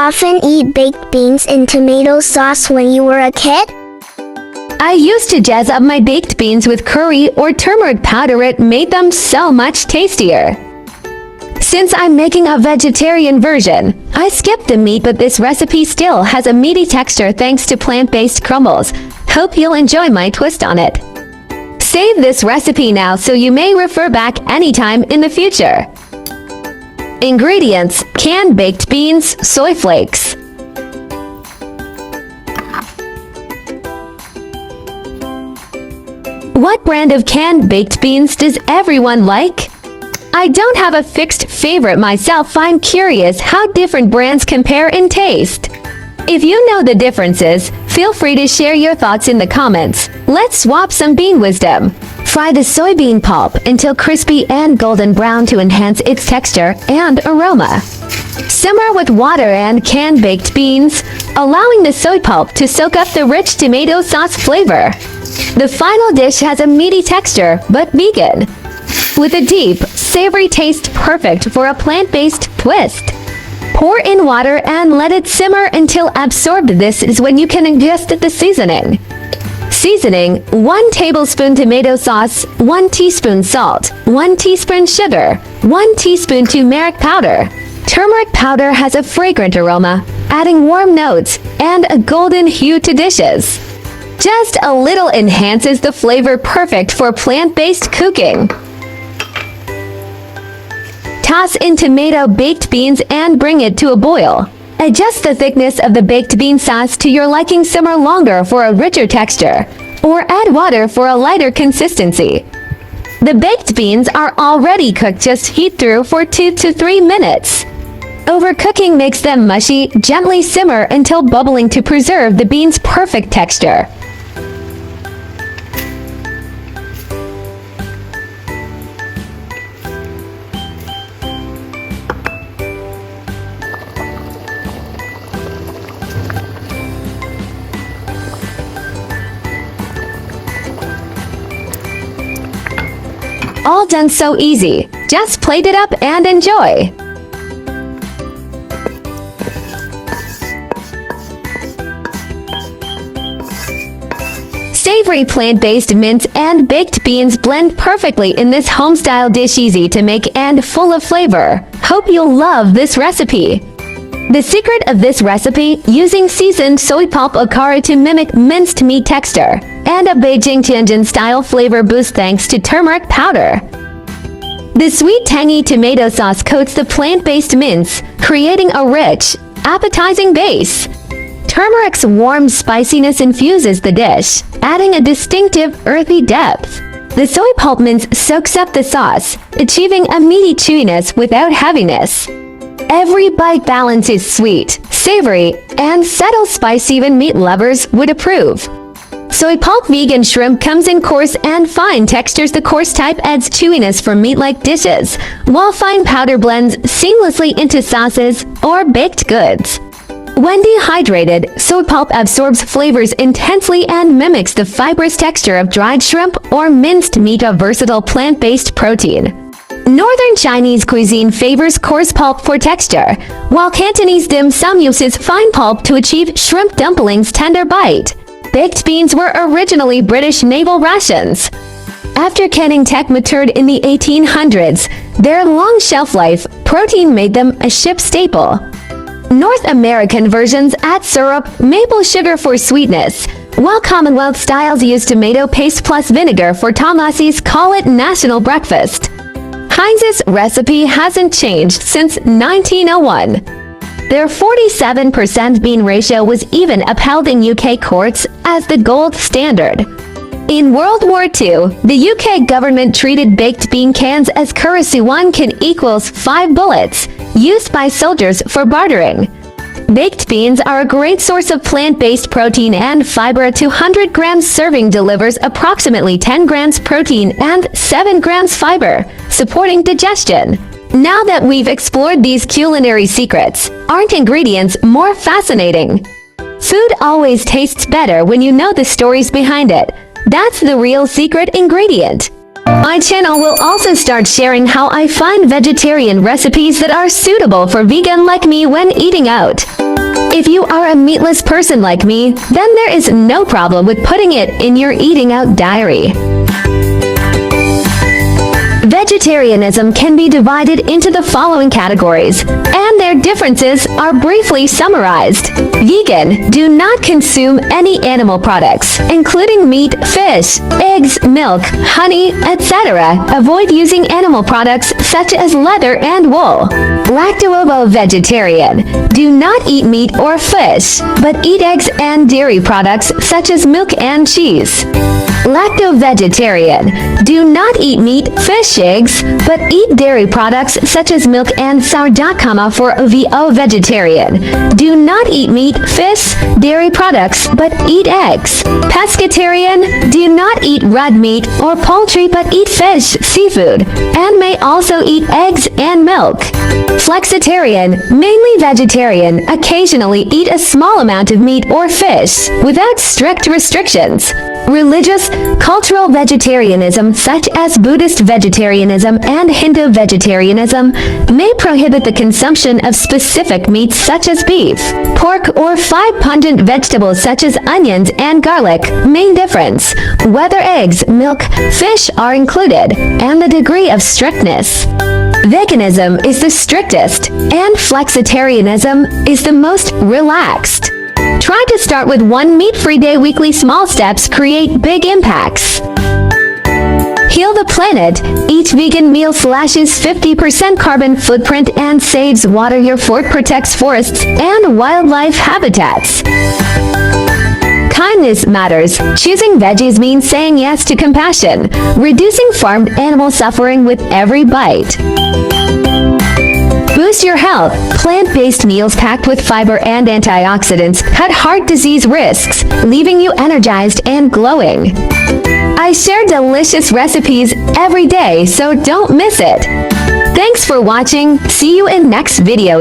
often eat baked beans in tomato sauce when you were a kid? I used to jazz up my baked beans with curry or turmeric powder. It made them so much tastier. Since I'm making a vegetarian version, I skipped the meat, but this recipe still has a meaty texture thanks to plant-based crumbles. Hope you'll enjoy my twist on it. Save this recipe now so you may refer back anytime in the future. Ingredients: canned baked beans, soy flakes. What brand of canned baked beans does everyone like? I don't have a fixed favorite myself. I'm curious how different brands compare in taste. If you know the differences, feel free to share your thoughts in the comments. Let's swap some bean wisdom. Fry the soybean pulp until crispy and golden brown to enhance its texture and aroma. Simmer with water and canned baked beans, allowing the soy pulp to soak up the rich tomato sauce flavor. The final dish has a meaty texture, but vegan, with a deep, savory taste perfect for a plant-based twist. Pour in water and let it simmer until absorbed. This is when you can ingest the seasoning. Seasoning: 1 tablespoon tomato sauce, 1 teaspoon salt, 1 teaspoon sugar, 1 teaspoon turmeric powder. Turmeric powder has a fragrant aroma, adding warm notes and a golden hue to dishes. Just a little enhances the flavor, perfect for plant-based cooking. Toss in tomato baked beans and bring it to a boil. Adjust the thickness of the baked bean sauce to your liking. Simmer longer for a richer texture, or add water for a lighter consistency. The baked beans are already cooked. Just heat through for 2 to 3 minutes. Overcooking makes them mushy. Gently simmer until bubbling to preserve the beans' perfect texture. All done, so easy. Just plate it up and enjoy. Savory plant-based mince and baked beans blend perfectly in this home-style dish, easy to make and full of flavor. Hope you'll love this recipe. The secret of this recipe: using seasoned soy pulp akara to mimic minced meat texture, and a Beijing Tianjin style flavor boost thanks to turmeric powder. The sweet tangy tomato sauce coats the plant-based mince, creating a rich, appetizing base. Turmeric's warm spiciness infuses the dish, adding a distinctive earthy depth. The soy pulp mince soaks up the sauce, achieving a meaty chewiness without heaviness. Every bite balance is sweet, savory, and subtle spice. Even meat lovers would approve. Soy pulp vegan shrimp comes in coarse and fine textures. The coarse type adds chewiness for meat-like dishes, while fine powder blends seamlessly into sauces or baked goods. When dehydrated, soy pulp absorbs flavors intensely and mimics the fibrous texture of dried shrimp or minced meat, a versatile plant-based protein. Northern Chinese cuisine favors coarse pulp for texture, while Cantonese dim sum uses fine pulp to achieve shrimp dumplings' tender bite. Baked beans were originally British naval rations. After canning tech matured in the 1800s, their long shelf life, protein made them a ship staple. North American versions add syrup, maple sugar for sweetness, while Commonwealth styles use tomato paste plus vinegar for Aussies call it national breakfast. Heinz's recipe hasn't changed since 1901. Their 47% bean ratio was even upheld in UK courts as the gold standard. In World War II, the UK government treated baked bean cans as currency. 1 can equals 5 bullets, used by soldiers for bartering. Baked beans are a great source of plant-based protein and fiber. A 200 grams serving delivers approximately 10 grams protein and 7 grams fiber, supporting digestion. Now that we've explored these culinary secrets, aren't ingredients more fascinating? Food always tastes better when you know the stories behind it. That's the real secret ingredient. My channel will also start sharing how I find vegetarian recipes that are suitable for vegan like me when eating out. If you are a meatless person like me, then there is no problem with putting it in your eating out diary. Vegetarianism can be divided into the following categories, and their differences are briefly summarized. Vegan, do not consume any animal products, including meat, fish, eggs, milk, honey, etc. Avoid using animal products such as leather and wool. Lacto-vegetarian, do not eat meat or fish, but eat eggs and dairy products such as milk and cheese. Lacto-vegetarian, do not eat meat, fish, eggs, but eat dairy products such as milk and sourdough. For vegetarian, do not eat meat, fish, dairy products, but eat eggs. Pescatarian, do not eat red meat or poultry but eat fish, seafood, and may also eat eggs and milk. Flexitarian, mainly vegetarian, occasionally eat a small amount of meat or fish, without strict restrictions. Religious, cultural vegetarianism such as Buddhist vegetarianism and Hindu vegetarianism may prohibit the consumption of specific meats such as beef, pork, or 5 pungent vegetables such as onions and garlic. Main difference: whether eggs, milk, fish are included, and the degree of strictness. Veganism is the strictest, and flexitarianism is the most relaxed. Try to start with 1 meat-free day. Weekly small steps create big impacts. Heal the planet. Each vegan meal slashes 50% carbon footprint and saves water. Your fort protects forests and wildlife habitats. Kindness matters. Choosing veggies means saying yes to compassion, reducing farmed animal suffering with every bite. Boost your health. Plant-based meals packed with fiber and antioxidants cut heart disease risks, leaving you energized and glowing. I share delicious recipes every day, so don't miss it. Thanks for watching. See you in next video.